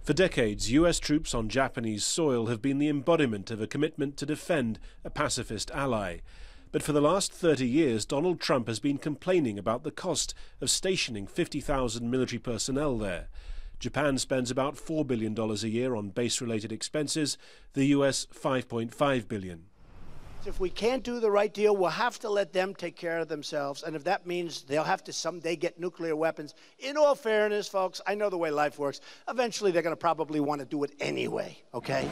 For decades, US troops on Japanese soil have been the embodiment of a commitment to defend a pacifist ally. But for the last 30 years, Donald Trump has been complaining about the cost of stationing 50,000 military personnel there. Japan spends about $4 billion a year on base-related expenses, the US $5.5 billion. If we can't do the right deal, we'll have to let them take care of themselves. And if that means they'll have to someday get nuclear weapons, in all fairness, folks, I know the way life works. Eventually, they're going to probably want to do it anyway, okay?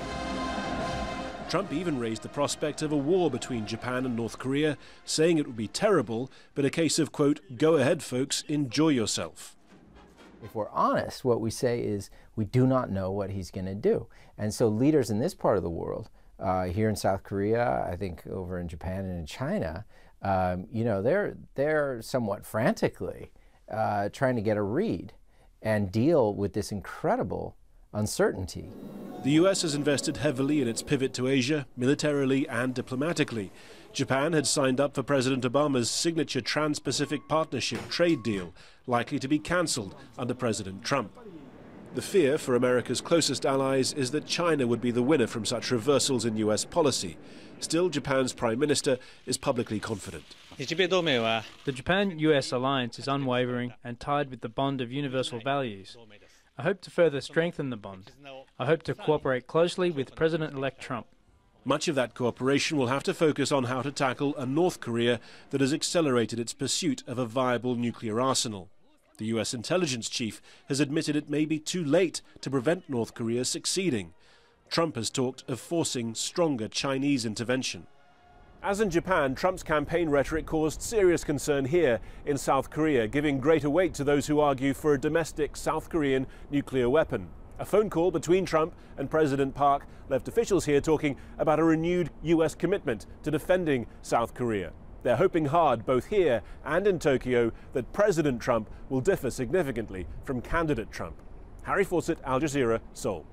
Trump even raised the prospect of a war between Japan and North Korea, saying it would be terrible, but a case of, quote, go ahead, folks, enjoy yourself. If we're honest, what we say is we do not know what he's going to do. And so leaders in this part of the world, here in South Korea, I think over in Japan and in China, you know, they're somewhat frantically trying to get a read and deal with this incredible uncertainty. The US has invested heavily in its pivot to Asia, militarily and diplomatically. Japan had signed up for President Obama's signature Trans-Pacific Partnership trade deal, likely to be cancelled under President Trump. The fear for America's closest allies is that China would be the winner from such reversals in US policy. Still, Japan's Prime Minister is publicly confident. The Japan-US alliance is unwavering and tied with the bond of universal values. I hope to further strengthen the bond. I hope to cooperate closely with President-elect Trump. Much of that cooperation will have to focus on how to tackle a North Korea that has accelerated its pursuit of a viable nuclear arsenal. The US intelligence chief has admitted it may be too late to prevent North Korea succeeding. Trump has talked of forcing stronger Chinese intervention. As in Japan, Trump's campaign rhetoric caused serious concern here in South Korea, giving greater weight to those who argue for a domestic South Korean nuclear weapon. A phone call between Trump and President Park left officials here talking about a renewed US commitment to defending South Korea. They're hoping hard, both here and in Tokyo, that President Trump will differ significantly from candidate Trump. Harry Fawcett, Al Jazeera, Seoul.